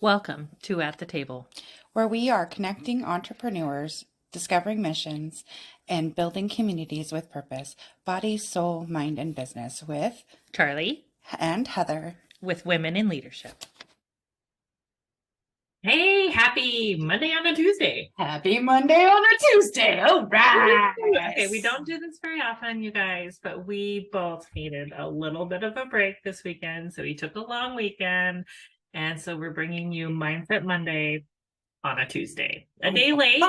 Welcome to At the Table. where we are connecting entrepreneurs, discovering missions, and building communities with purpose, body, soul, mind, and business with Charlie and Heather. with Women in Leadership. Hey, happy Monday on a Tuesday. Happy Monday on a Tuesday. All right. Okay, we don't do this very often, you guys, but we both needed a little bit of a break this weekend. So we took a long weekend. And so we're bringing you Mindset Monday on a Tuesday. A day late,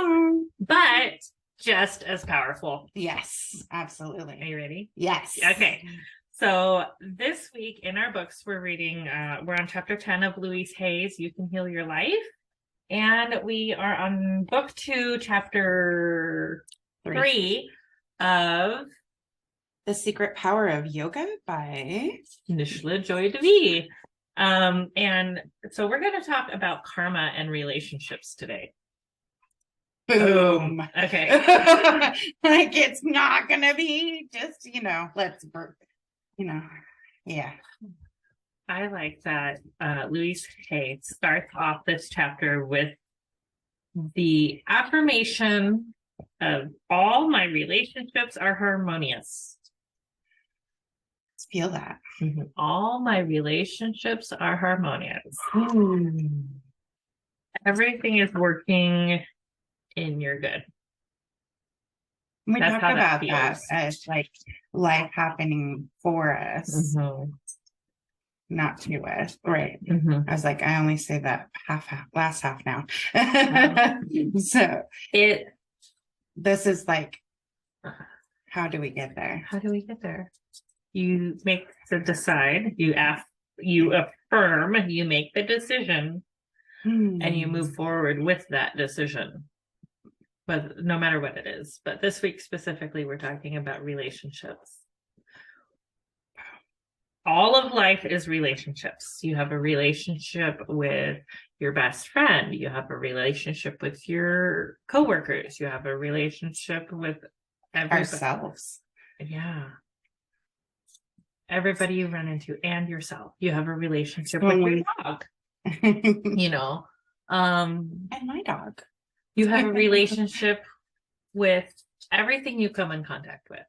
but just as powerful. Yes, absolutely. Are you ready? Yes. Okay. So this week in our books, we're reading, we're on chapter 10 of Louise Hay's You Can Heal Your Life. And we are on book 2, chapter 3 of The Secret Power of Yoga by Nishla Joy Devi. And so we're going to talk about karma and relationships today. Boom. Okay. Like it's not going to be just, yeah. I like that Louise Hay starts off this chapter with the affirmation of all my relationships are harmonious. Let's feel that. All my relationships are harmonious. Everything is working in your good. We That's talk how that about that feels. as like life happening for us, not to us. Right. I was like, I only say that last half now. So this is like, how do we get there? How do we get there? You make the decide, you affirm, you make the decision, and you move forward with that decision. But no matter what it is. But this week specifically, we're talking about relationships. All of life is relationships. You have a relationship with your best friend. You have a relationship with your coworkers. You have a relationship with ourselves. Yeah. Everybody you run into and yourself. You have a relationship with your dog. And my dog. You have a relationship with everything you come in contact with.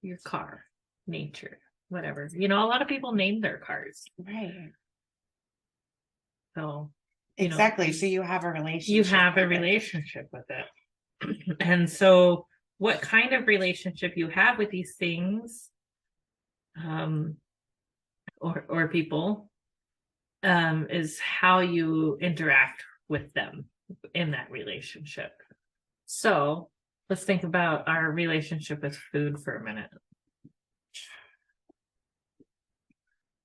Your car, nature, whatever. A lot of people name their cars. Right. So exactly. So you have a relationship. You have a relationship with it. And so what kind of relationship you have with these things or people is how you interact with them in that relationship. So let's think about our relationship with food for a minute.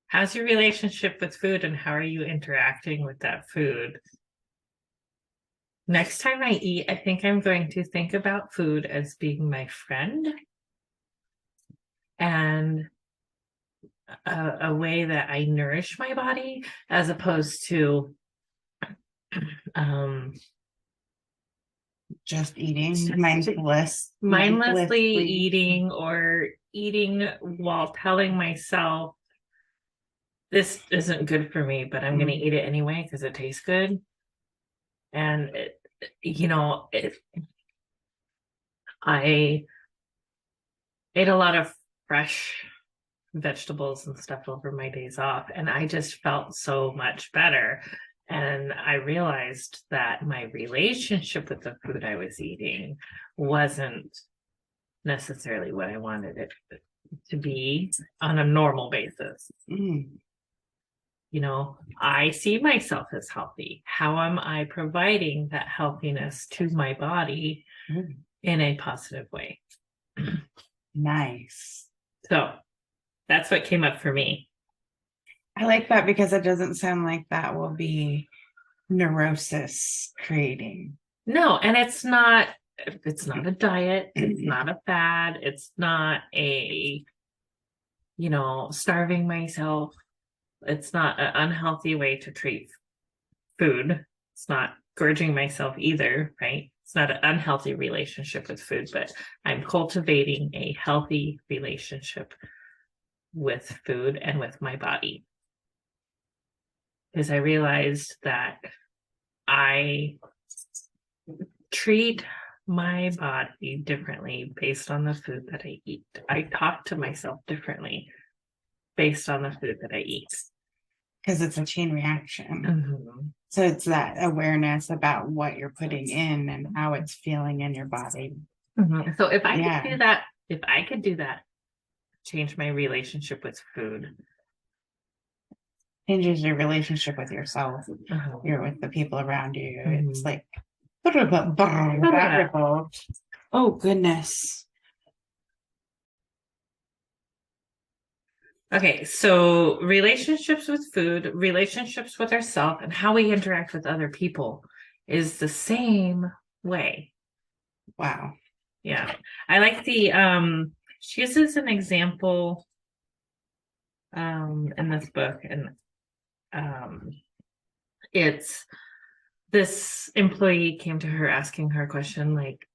How's your relationship with food and how are you interacting with that food? Next time I eat, I think I'm going to think about food as being my friend and a way that I nourish my body as opposed to just eating mindlessly eating or eating while telling myself this isn't good for me, but I'm going to eat it anyway because it tastes good. And I ate a lot of fresh vegetables and stuff over my days off, and I just felt so much better. And I realized that my relationship with the food I was eating wasn't necessarily what I wanted it to be on a normal basis. I see myself as healthy. How am I providing that healthiness to my body in a positive way? Nice. So that's what came up for me. I like that because it doesn't sound like that will be neurosis creating. No, and it's not a diet, it's not a fad, it's not a starving myself. It's not an unhealthy way to treat food. It's not gorging myself either, right? It's not an unhealthy relationship with food, but I'm cultivating a healthy relationship with food and with my body. because I realized that I treat my body differently based on the food that I eat. I talk to myself differently based on the food that I eat. Because it's a chain reaction. Mhm. So it's that awareness about what you're putting in and how it's feeling in your body. So if I Yeah. could do that, change my relationship with food. Changes your relationship with yourself. You're with the people around you. It's Mhm. like that ripple. Oh goodness. Okay, so relationships with food, relationships with ourselves, and how we interact with other people is the same way. Wow. Yeah. I like she uses an example in this book, and it's this employee came to her asking her a question like,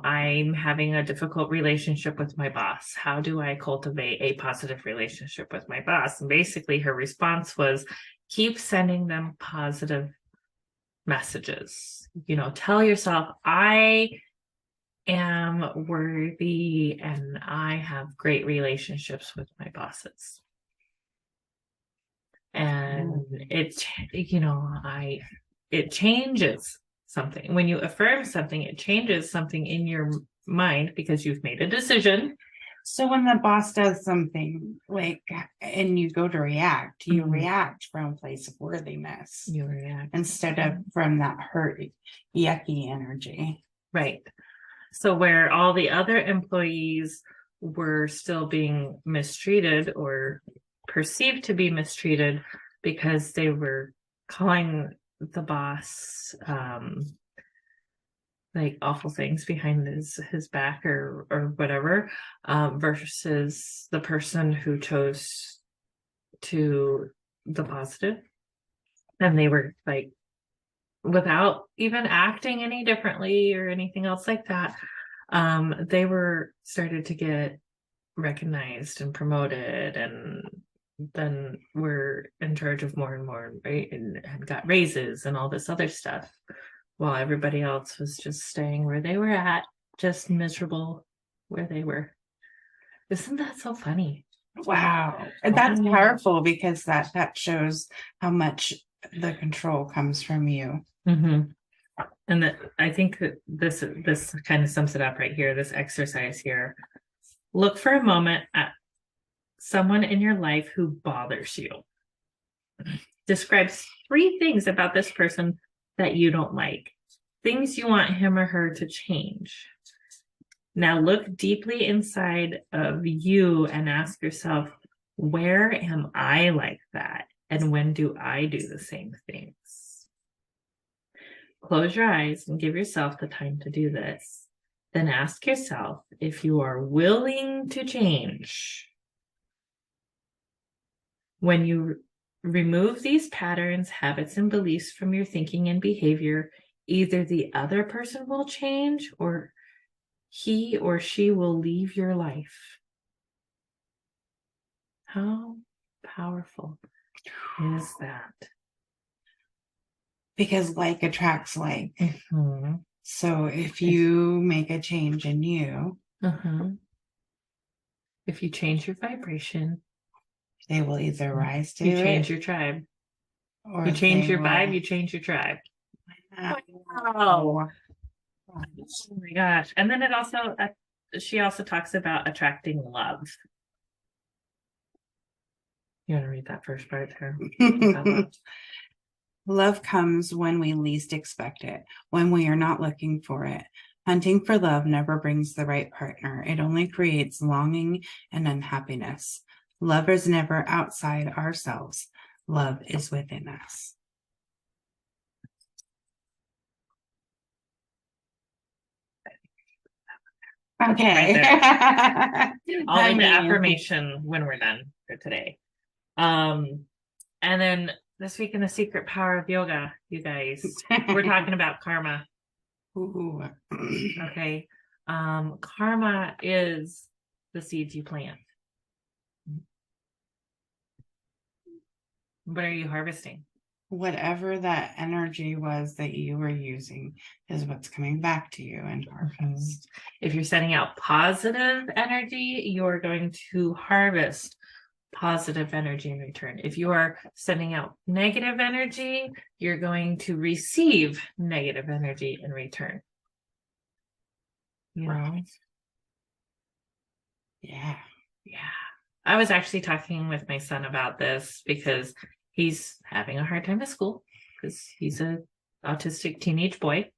I'm having a difficult relationship with my boss. How do I cultivate a positive relationship with my boss? And basically her response was, keep sending them positive messages. Tell yourself, I am worthy and I have great relationships with my bosses. And it changes something. When you affirm something, it changes something in your mind because you've made a decision. So when the boss does something like, and you go to react, you Mhm. react from a place of worthiness You react. instead of from that hurt, yucky energy. Right. So where all the other employees were still being mistreated or perceived to be mistreated because they were calling the boss like awful things behind his back or whatever, versus the person who chose to the positive, and they were like, without even acting any differently or anything else like that, they were started to get recognized and promoted, and then were in charge of more and more, right? And got raises and all this other stuff, while everybody else was just staying where they were at, just miserable where they were. Isn't that so funny? Wow. And that's powerful because that shows how much the control comes from you. Mm-hmm. And that, I think that this kind of sums it up right here, this exercise here. Look for a moment at someone in your life who bothers you. Describe 3 things about this person that you don't like. Things you want him or her to change. Now look deeply inside of you and ask yourself, where am I like that? And when do I do the same things? Close your eyes and give yourself the time to do this. Then ask yourself if you are willing to change. When you remove these patterns, habits, and beliefs from your thinking and behavior, either the other person will change or he or she will leave your life. How powerful is that? Because like attracts like. Mm-hmm. So if you make a change in you, if you change your vibration, they will either rise to you change it, your tribe. or You change they your vibe, will- you change your tribe. Wow. Oh my gosh. And then she also talks about attracting love. You want to read that first part, Tara? Love comes when we least expect it, when we are not looking for it. Hunting for love never brings the right partner. It only creates longing and unhappiness. Love is never outside ourselves. Love is within us. Okay. Right I'll read the affirmation when we're done for today. And then this week in the secret power of yoga, you guys, we're talking about karma. Ooh. Okay. Karma is the seeds you plant. What are you harvesting? whatever that energy was that you were using is what's coming back to you in harvest. If you're sending out positive energy, you're going to harvest positive energy in return. If you are sending out negative energy, you're going to receive negative energy in return. You know? Yeah. Yeah. I was actually talking with my son about this because he's having a hard time at school because he's a autistic teenage boy.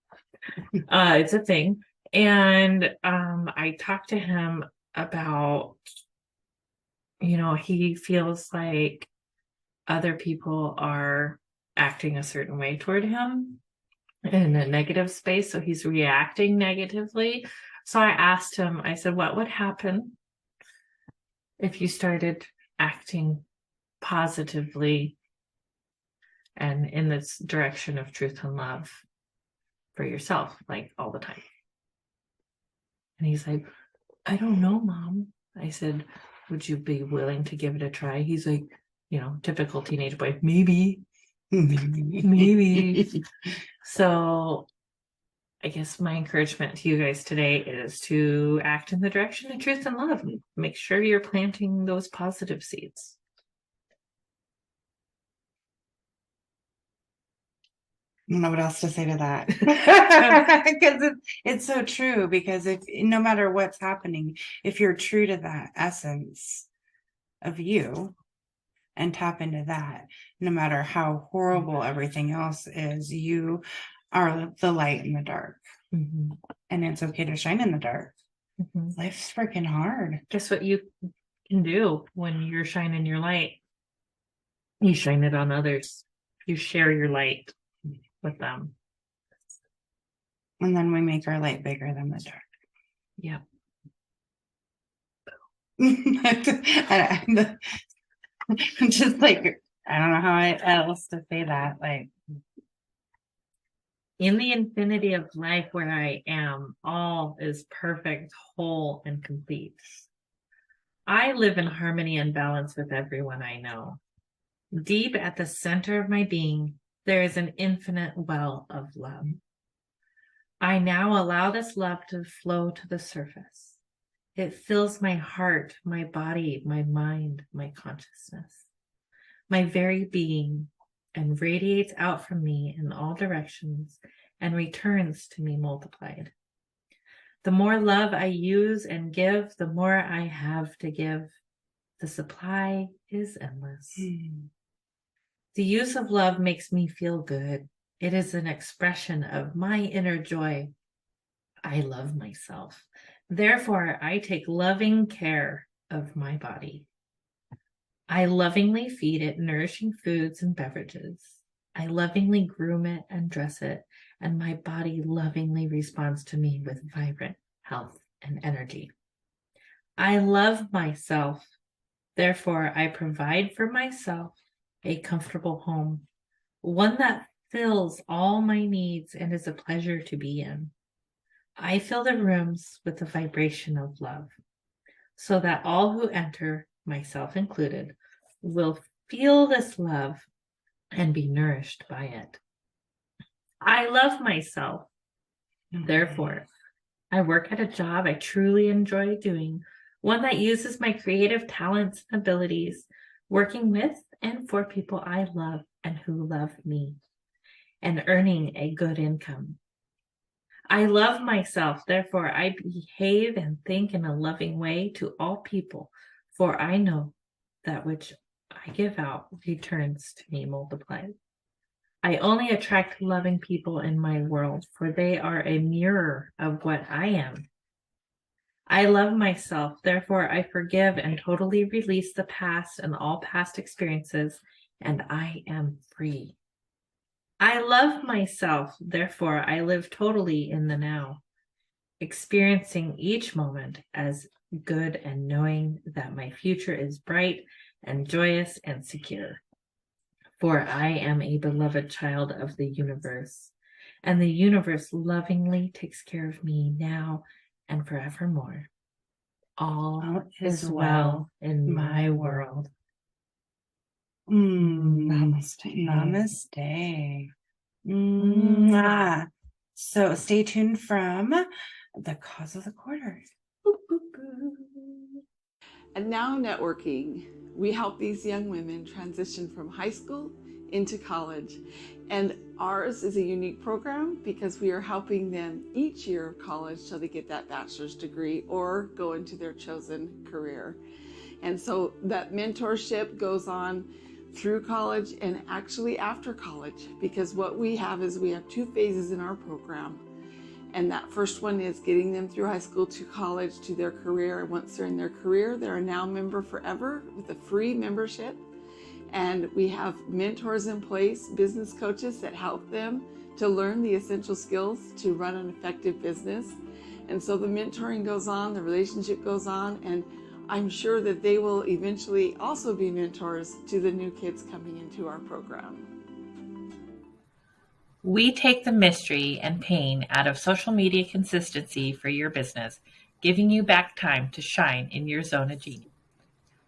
It's a thing. And I talked to him about, he feels like other people are acting a certain way toward him in a negative space. So he's reacting negatively. So I asked him, I said, what would happen if you started acting positively and in this direction of truth and love for yourself, like all the time? And he's like, I don't know, Mom. I said, would you be willing to give it a try? He's like, typical teenage boy, maybe. So I guess my encouragement to you guys today is to act in the direction of truth and love. Make sure you're planting those positive seeds. I don't know what else to say to that. Because it's so true. Because if no matter what's happening, if you're true to that essence of you and tap into that, no matter how horrible everything else is, you are the light in the dark. Mm-hmm. And it's okay to shine in the dark. Mm-hmm. Life's freaking hard. Guess what you can do when you're shining your light? You shine it on others. You share your light with them. And then we make our light bigger than the dark. Yep. I'm just like, I don't know how else to say that. Like, in the infinity of life where I am, all is perfect, whole, and complete. I live in harmony and balance with everyone I know. Deep at the center of my being, there is an infinite well of love. I now allow this love to flow to the surface. It fills my heart, my body, my mind, my consciousness, my very being, and radiates out from me in all directions and returns to me multiplied. The more love I use and give, the more I have to give. The supply is endless. The use of love makes me feel good. It is an expression of my inner joy. I love myself. Therefore, I take loving care of my body. I lovingly feed it nourishing foods and beverages. I lovingly groom it and dress it, and my body lovingly responds to me with vibrant health and energy. I love myself. Therefore, I provide for myself a comfortable home, one that fills all my needs and is a pleasure to be in. I fill the rooms with the vibration of love, so that all who enter, myself included, will feel this love and be nourished by it. I love myself. Therefore, I work at a job I truly enjoy doing, one that uses my creative talents and abilities, working with and for people I love and who love me, and earning a good income. I love myself, therefore I behave and think in a loving way to all people, for I know that which I give out returns to me multiplied. I only attract loving people in my world, for they are a mirror of what I am. I love myself, therefore I forgive and totally release the past and all past experiences, and I am free. I love myself, therefore I live totally in the now, experiencing each moment as good and knowing that my future is bright and joyous and secure. For I am a beloved child of the universe, and the universe lovingly takes care of me now and forevermore. All is well in my world. Namaste. Namaste. Mwah. So stay tuned from the cause of the quarter. Boop, boop, boop. And now networking. We help these young women transition from high school into college. And ours is a unique program because we are helping them each year of college till they get that bachelor's degree or go into their chosen career. And so that mentorship goes on through college and actually after college, because what we have is we have 2 phases in our program. And that first one is getting them through high school to college to their career. And once they're in their career, they're a now member forever with a free membership. And we have mentors in place, business coaches that help them to learn the essential skills to run an effective business. And so the mentoring goes on, the relationship goes on, and I'm sure that they will eventually also be mentors to the new kids coming into our program. We take the mystery and pain out of social media consistency for your business, giving you back time to shine in your zone of genius.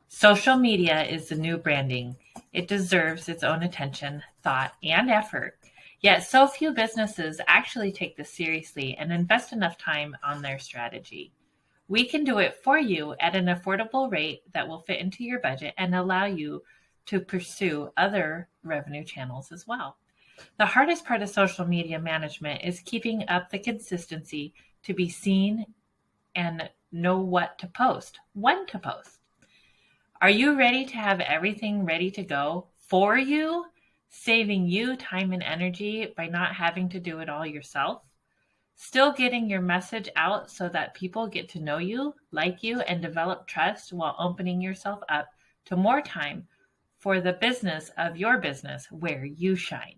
Social media is the new branding. It deserves its own attention, thought, and effort. Yet so few businesses actually take this seriously and invest enough time on their strategy. We can do it for you at an affordable rate that will fit into your budget and allow you to pursue other revenue channels as well. The hardest part of social media management is keeping up the consistency to be seen and know what to post, when to post. Are you ready to have everything ready to go for you, saving you time and energy by not having to do it all yourself? Still getting your message out so that people get to know you, like you, and develop trust while opening yourself up to more time for the business of your business where you shine.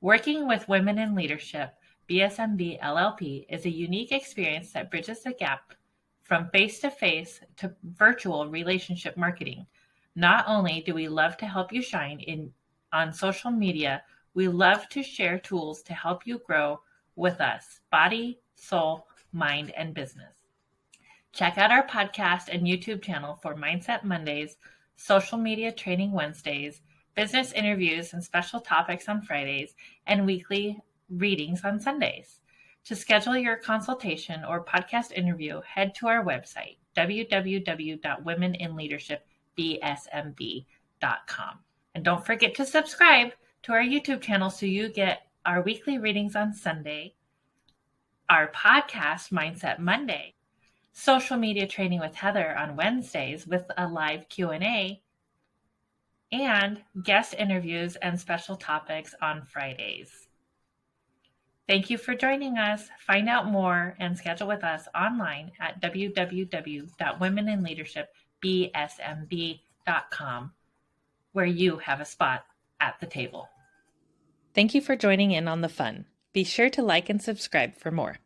Working with Women in Leadership, BSMB LLP, is a unique experience that bridges the gap from face-to-face to virtual relationship marketing. Not only do we love to help you shine on social media, we love to share tools to help you grow with us, body, soul, mind, and business. Check out our podcast and YouTube channel for Mindset Mondays, Social Media Training Wednesdays, business interviews and special topics on Fridays, and weekly readings on Sundays. To schedule your consultation or podcast interview, head to our website, www.womeninleadershipbsmb.com. And don't forget to subscribe to our YouTube channel so you get our weekly readings on Sunday, our podcast, Mindset Monday, Social Media Training with Heather on Wednesdays with a live Q&A, and guest interviews and special topics on Fridays. Thank you for joining us. Find out more and schedule with us online at www.womeninleadershipbsmb.com, where you have a spot at the table. Thank you for joining in on the fun. Be sure to like and subscribe for more.